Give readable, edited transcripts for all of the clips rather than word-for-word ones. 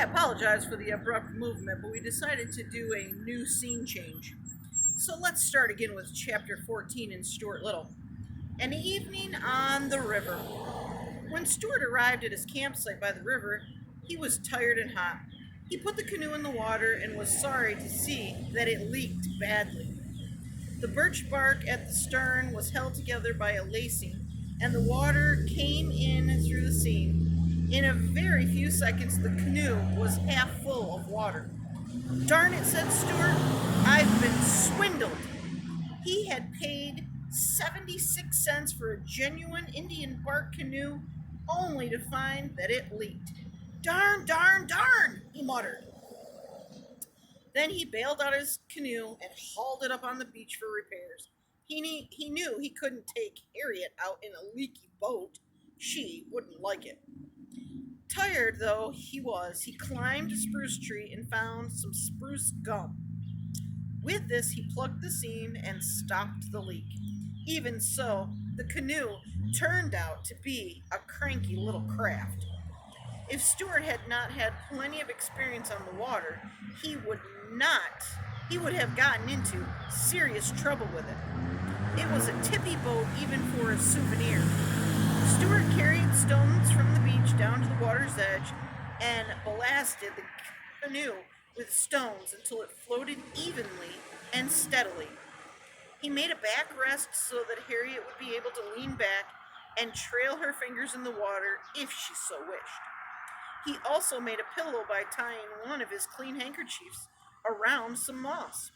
I apologize for the abrupt movement, but we decided to do a new scene change. So let's start again with chapter 14 in Stuart Little. An evening on the river. When Stuart arrived at his campsite by the river, he was tired and hot. He put the canoe in the water and was sorry to see that it leaked badly. The birch bark at the stern was held together by a lacing, and the water came in through the seam. In a very few seconds, the canoe was half full of water. Darn it, said Stuart, I've been swindled. He had paid 76 cents for a genuine Indian bark canoe, only to find that it leaked. Darn, darn, darn, he muttered. Then he bailed out his canoe and hauled it up on the beach for repairs. He knew he couldn't take Harriet out in a leaky boat. She wouldn't like it. Tired though he was, he climbed a spruce tree and found some spruce gum. With this, he plugged the seam and stopped the leak. Even so, the canoe turned out to be a cranky little craft. If Stuart had not had plenty of experience on the water, he would have gotten into serious trouble with it. It was a tippy boat even for a souvenir. Stuart carried stones from the beach down to the water's edge and blasted the canoe with stones until it floated evenly and steadily. He made a backrest so that Harriet would be able to lean back and trail her fingers in the water if she so wished. He also made a pillow by tying one of his clean handkerchiefs around some moss.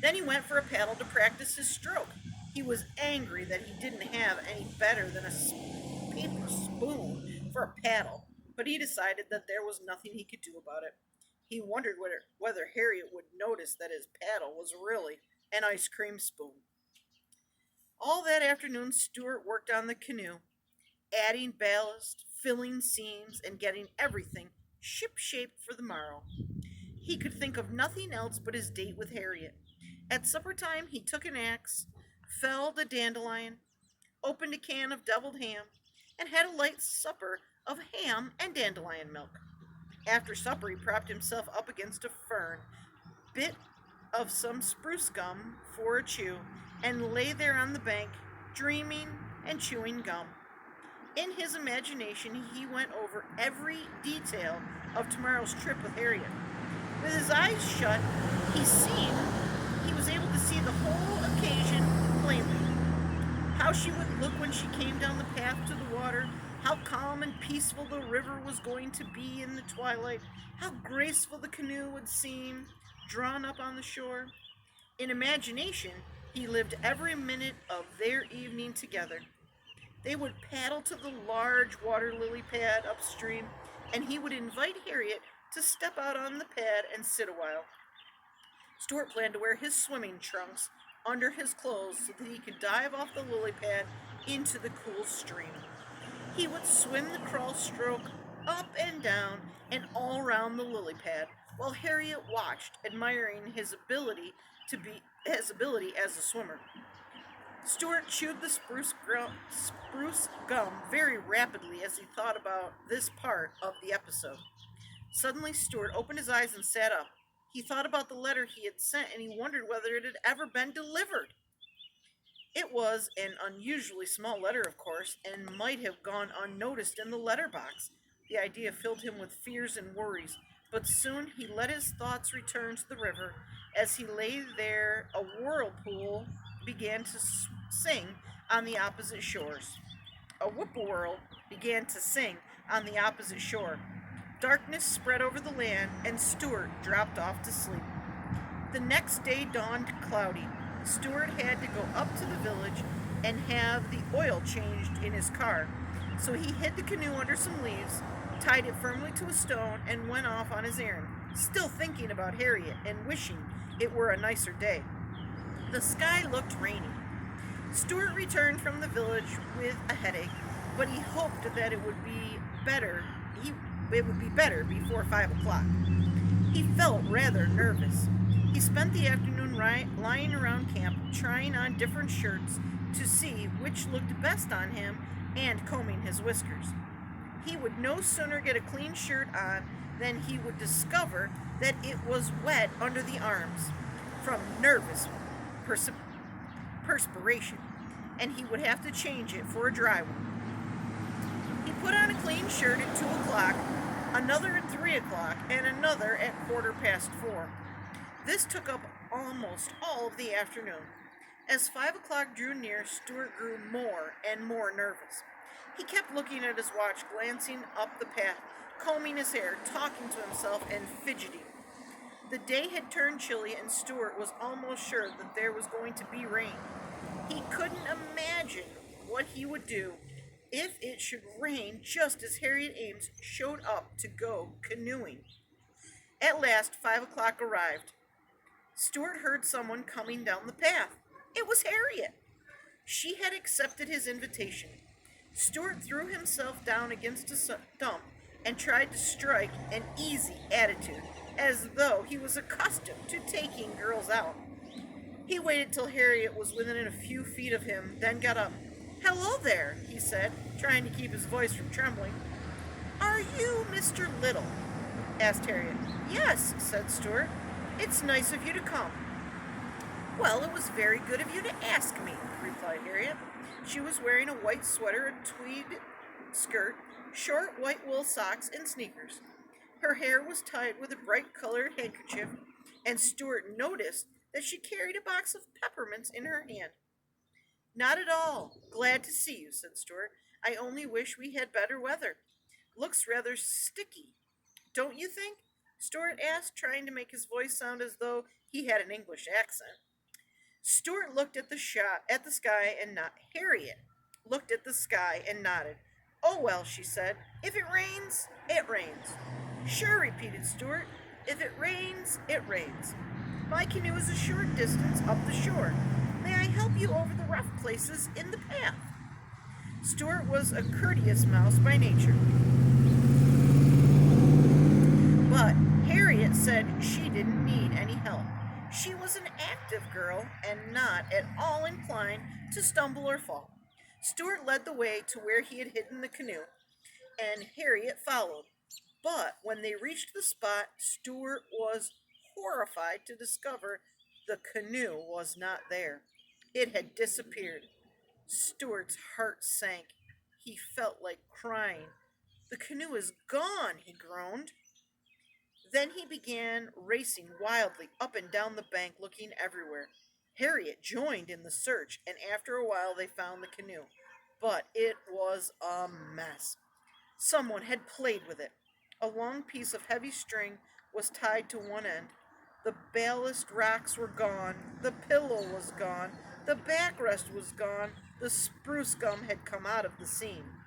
Then he went for a paddle to practice his stroke. He was angry that he didn't have any better than a paper spoon for a paddle, but he decided that there was nothing he could do about it. He wondered whether Harriet would notice that his paddle was really an ice cream spoon. All that afternoon, Stuart worked on the canoe, adding ballast, filling seams, and getting everything ship-shape for the morrow. He could think of nothing else but his date with Harriet. At supper time, he took an axe, felled a dandelion, opened a can of deviled ham, and had a light supper of ham and dandelion milk. After supper, he propped himself up against a fern, bit of some spruce gum for a chew, and lay there on the bank, dreaming and chewing gum. In his imagination, he went over every detail of tomorrow's trip with Harriet. With his eyes shut, he was able to see the whole occasion plainly. How she would look when she came down the path to the water, how calm and peaceful the river was going to be in the twilight, how graceful the canoe would seem, drawn up on the shore. In imagination, he lived every minute of their evening together. They would paddle to the large water lily pad upstream, and he would invite Harriet to step out on the pad and sit a while. Stuart planned to wear his swimming trunks under his clothes so that he could dive off the lily pad into the cool stream. He would swim the crawl stroke up and down and all around the lily pad, while Harriet watched, admiring his ability as a swimmer. Stuart chewed the spruce gum very rapidly as he thought about this part of the episode. Suddenly, Stuart opened his eyes and sat up. He thought about the letter he had sent, and he wondered whether it had ever been delivered. It was an unusually small letter, of course, and might have gone unnoticed in the letterbox. The idea filled him with fears and worries, but soon he let his thoughts return to the river. As he lay there, a whirlpool began to sing on the opposite shores. A whippoorwill began to sing on the opposite shore. Darkness spread over the land, and Stuart dropped off to sleep. The next day dawned cloudy. Stuart had to go up to the village and have the oil changed in his car, so he hid the canoe under some leaves, tied it firmly to a stone, and went off on his errand, still thinking about Harriet and wishing it were a nicer day. The sky looked rainy. Stuart returned from the village with a headache, but he hoped that it would be better before 5 o'clock. He felt rather nervous. He spent the afternoon lying around camp, trying on different shirts to see which looked best on him and combing his whiskers. He would no sooner get a clean shirt on Then he would discover that it was wet under the arms from nervous persi- perspiration, and he would have to change it for a dry one. He put on a clean shirt at 2 o'clock, another at 3 o'clock, and another at 4:15. This took up almost all of the afternoon. As 5 o'clock drew near, Stuart grew more and more nervous. He kept looking at his watch, glancing up the path, combing his hair, talking to himself, and fidgeting. The day had turned chilly, and Stuart was almost sure that there was going to be rain. He couldn't imagine what he would do if it should rain just as Harriet Ames showed up to go canoeing. At last, 5 o'clock arrived. Stuart heard someone coming down the path. It was Harriet. She had accepted his invitation. Stuart threw himself down against a stump and tried to strike an easy attitude, as though he was accustomed to taking girls out. He waited till Harriet was within a few feet of him, then got up. "Hello there," he said, trying to keep his voice from trembling. "Are you Mr. Little?" asked Harriet. "Yes," said Stuart. "It's nice of you to come." "Well, it was very good of you to ask me," replied Harriet. She was wearing a white sweater, a tweed skirt, short white wool socks, and sneakers. Her hair was tied with a bright-colored handkerchief, and Stuart noticed that she carried a box of peppermints in her hand. "Not at all. Glad to see you," said Stuart. "I only wish we had better weather. Looks rather sticky, don't you think?" Stuart asked, trying to make his voice sound as though he had an English accent. Stuart looked at the sky, and not Harriet looked at the sky and nodded. "Oh well," she said. "If it rains, it rains." "Sure," repeated Stuart. "If it rains, it rains. My canoe is a short distance up the shore. May I help you over the rough places in the path?" Stuart was a courteous mouse by nature, but Harriet said she didn't need any help. She was an active girl and not at all inclined to stumble or fall. Stuart led the way to where he had hidden the canoe, and Harriet followed. But when they reached the spot, Stuart was horrified to discover the canoe was not there. It had disappeared. Stuart's heart sank. He felt like crying. "The canoe is gone," he groaned. Then he began racing wildly up and down the bank, looking everywhere. Harriet joined in the search, and after a while they found the canoe. But it was a mess. Someone had played with it. A long piece of heavy string was tied to one end. The ballast rocks were gone. The pillow was gone. The backrest was gone. The spruce gum had come out of the seam.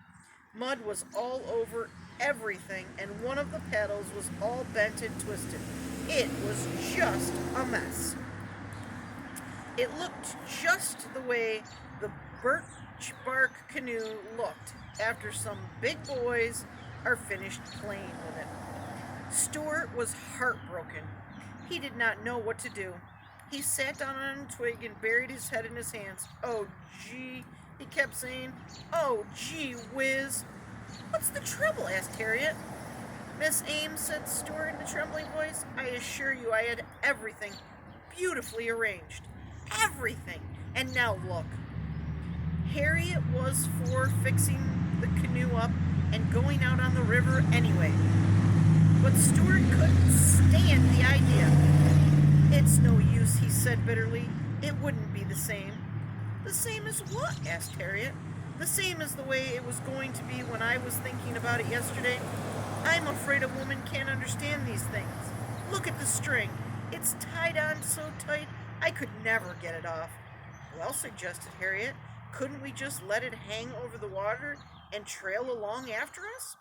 Mud was all over everything, and one of the paddles was all bent and twisted. It was just a mess. It looked just the way the birch bark canoe looked after some big boys are finished playing with it. Stuart was heartbroken. He did not know what to do. He sat down on a twig and buried his head in his hands. "Oh, gee," he kept saying. "Oh, gee whiz." "What's the trouble?" asked Harriet. "Miss Ames," said Stuart in a trembling voice, "I assure you I had everything beautifully arranged. Everything. And now look." Harriet was for fixing the canoe up and going out on the river anyway. But Stuart couldn't stand the idea. "It's no use," he said bitterly. "It wouldn't be the same." "The same as what?" asked Harriet. "The same as the way it was going to be when I was thinking about it yesterday. I'm afraid a woman can't understand these things. Look at the string. It's tied on so tight I could never get it off." "Well," suggested Harriet, "couldn't we just let it hang over the water and trail along after us?"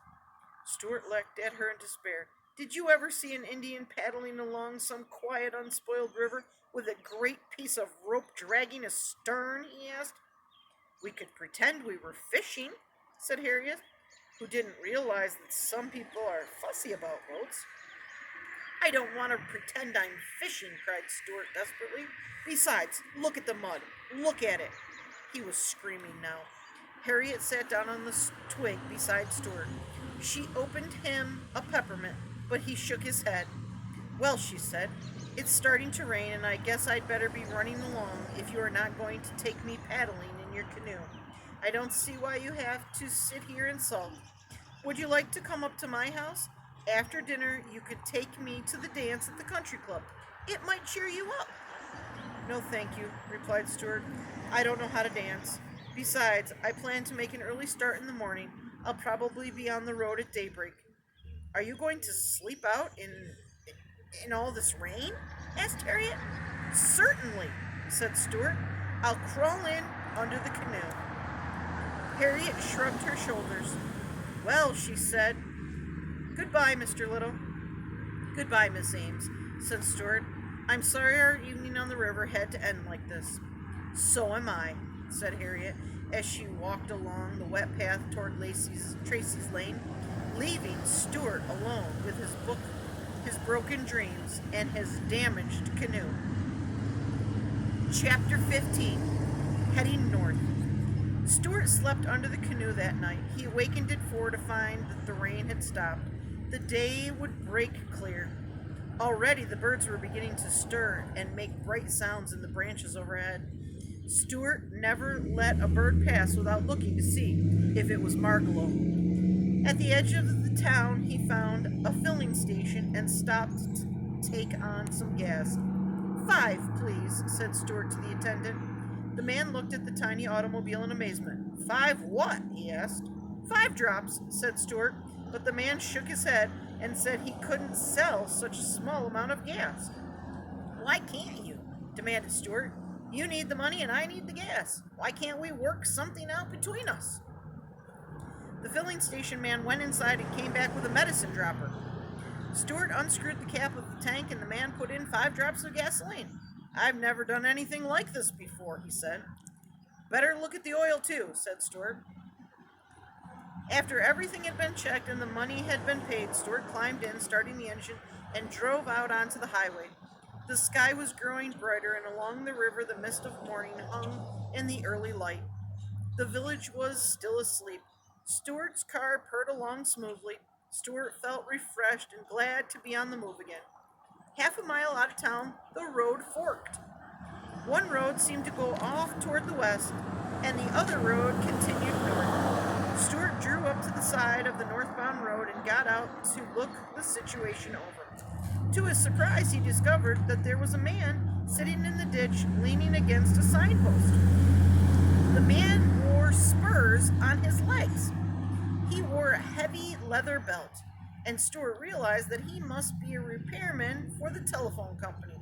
Stuart looked at her in despair. "Did you ever see an Indian paddling along some quiet, unspoiled river with a great piece of rope dragging astern?" he asked. "We could pretend we were fishing," said Harriet, who didn't realize that some people are fussy about boats. "I don't want to pretend I'm fishing," cried Stuart desperately. "Besides, look at the mud. Look at it." He was screaming now. Harriet sat down on the twig beside Stuart. She opened him a peppermint, but he shook his head. Well, she said, it's starting to rain, and I guess I'd better be running along if you are not going to take me paddling in your canoe. I don't see why you have to sit here and sulk. Would you like to come up to my house? After dinner, you could take me to the dance at the country club. It might cheer you up. No, thank you, replied Stuart. I don't know how to dance. Besides, I plan to make an early start in the morning. I'll probably be on the road at daybreak. Are you going to sleep out in all this rain? Asked Harriet. Certainly, said Stuart. I'll crawl in under the canoe. Harriet shrugged her shoulders. Well, she said, goodbye, Mr. Little. Goodbye, Miss Ames, said Stuart. I'm sorry our evening on the river had to end like this. So am I, said Harriet, as she walked along the wet path toward Tracy's Lane, leaving Stuart alone with his book, his broken dreams, and his damaged canoe. Chapter 15. Heading North. Stuart slept under the canoe that night. He awakened at 4 to find that the rain had stopped. The day would break clear. Already the birds were beginning to stir and make bright sounds in the branches overhead. Stuart never let a bird pass without looking to see if it was Margalo. At the edge of the town, he found a filling station and stopped to take on some gas. 5, please, said Stuart to the attendant. The man looked at the tiny automobile in amazement. 5 what? He asked. 5 drops, said Stuart, but the man shook his head and said he couldn't sell such a small amount of gas. Why can't you? Demanded Stuart. You need the money and I need the gas. Why can't we work something out between us? The filling station man went inside and came back with a medicine dropper. Stuart unscrewed the cap of the tank and the man put in 5 drops of gasoline. I've never done anything like this before, he said. Better look at the oil too, said Stuart. After everything had been checked and the money had been paid, Stuart climbed in, starting the engine, and drove out onto the highway. The sky was growing brighter, and along the river the mist of morning hung in the early light. The village was still asleep. Stuart's car purred along smoothly. Stuart felt refreshed and glad to be on the move again. Half a mile out of town, the road forked. One road seemed to go off toward the west, and the other road continued north. Stuart drew up to the side of the northbound road and got out to look the situation over. To his surprise, he discovered that there was a man sitting in the ditch leaning against a signpost. The man wore spurs on his legs. He wore a heavy leather belt, and Stuart realized that he must be a repairman for the telephone company.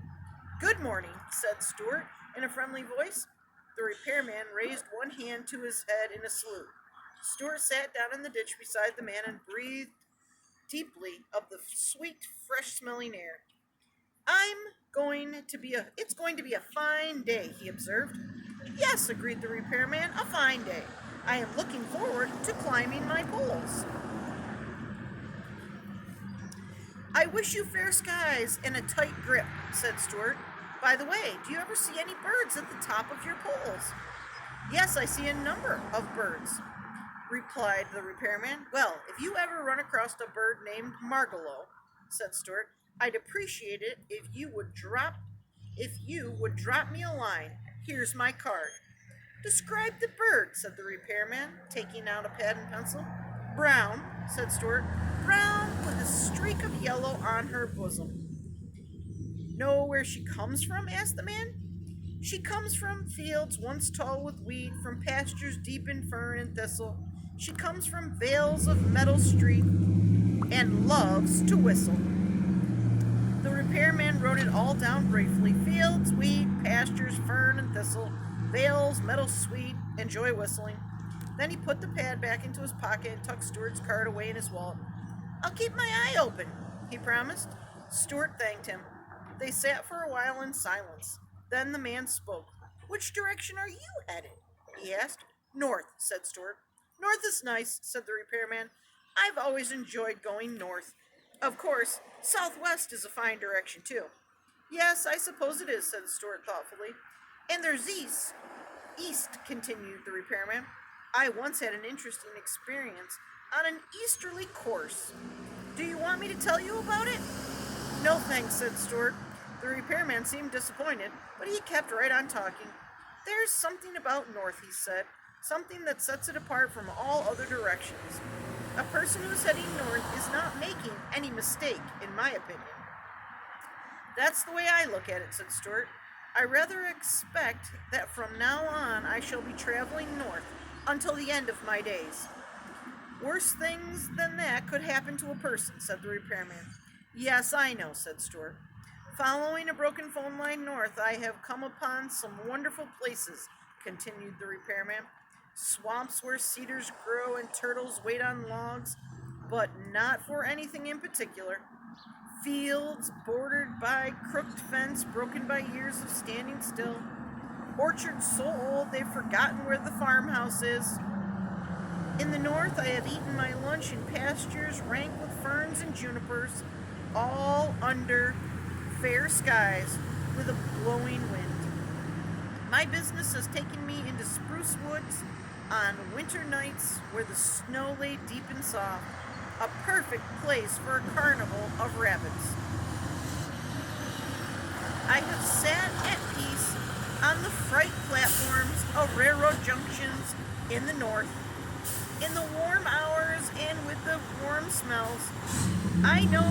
Good morning, said Stuart in a friendly voice. The repairman raised one hand to his head in a salute. Stuart sat down in the ditch beside the man and breathed deeply of the sweet, fresh-smelling air. It's going to be a fine day, he observed. Yes, agreed the repairman, a fine day. I am looking forward to climbing my poles. I wish you fair skies and a tight grip, said Stuart. By the way, do you ever see any birds at the top of your poles? Yes, I see a number of birds, replied the repairman. Well, if you ever run across a bird named Margalo, said Stuart, I'd appreciate it if you would drop me a line. Here's my card. Describe the bird, said the repairman, taking out a pad and pencil. Brown, said Stuart. Brown with a streak of yellow on her bosom. Know where she comes from? Asked the man. She comes from fields once tall with wheat, from pastures deep in fern and thistle. She comes from vales of meadow street and loves to whistle. The repairman wrote it all down briefly. Fields, wheat, pastures, fern and thistle, vales, meadow sweet, enjoy whistling. Then he put the pad back into his pocket and tucked Stuart's card away in his wallet. I'll keep my eye open, he promised. Stuart thanked him. They sat for a while in silence. Then the man spoke. Which direction are you headed? He asked. North, said Stuart. North is nice, said the repairman. I've always enjoyed going north. Of course, southwest is a fine direction, too. Yes, I suppose it is, said Stuart thoughtfully. And there's east. East, continued the repairman. I once had an interesting experience on an easterly course. Do you want me to tell you about it? No thanks, said Stuart. The repairman seemed disappointed, but he kept right on talking. There's something about North, he said, something that sets it apart from all other directions. A person who's heading north is not making any mistake, in my opinion. That's the way I look at it, said Stuart. I rather expect that from now on I shall be traveling north until the end of my days. Worse things than that could happen to a person, said the repairman. Yes, I know, said Stuart. Following a broken phone line north, I have come upon some wonderful places, continued the repairman. Swamps where cedars grow and turtles wait on logs, but not for anything in particular. Fields bordered by crooked fence broken by years of standing still. Orchards so old they've forgotten where the farmhouse is. In the north, I have eaten my lunch in pastures rank with ferns and junipers, all under fair skies with a blowing wind. My business has taken me into spruce woods on winter nights where the snow lay deep and soft, a perfect place for a carnival of rabbits. I have sat at peace on the freight platforms of railroad junctions in the north, in the warm hours and with the warm smells. I know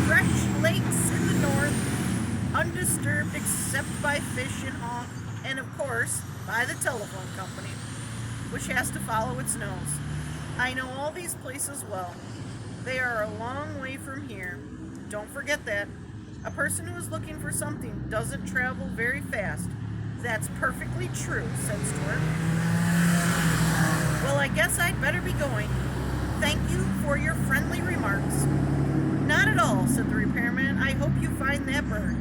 fresh lakes in the north, undisturbed except by fish and hawk, and of course by the telephone company, which has to follow its nose. I know all these places well. They are a long way from here. Don't forget that. A person who is looking for something doesn't travel very fast. That's perfectly true, said Stuart. Well, I guess I'd better be going. Thank you for your friendly remarks. Not at all, said the repairman. I hope you find that bird.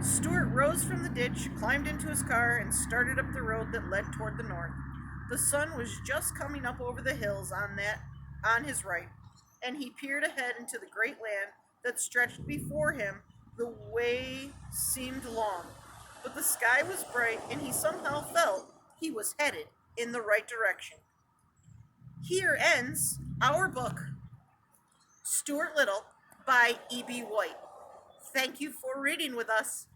Stuart rose from the ditch, climbed into his car, and started up the road that led toward the north. The sun was just coming up over the hills on his right, and he peered ahead into the great land that stretched before him. The way seemed long, but the sky was bright, and he somehow felt he was headed in the right direction. Here ends our book, Stuart Little by E.B. White. Thank you for reading with us.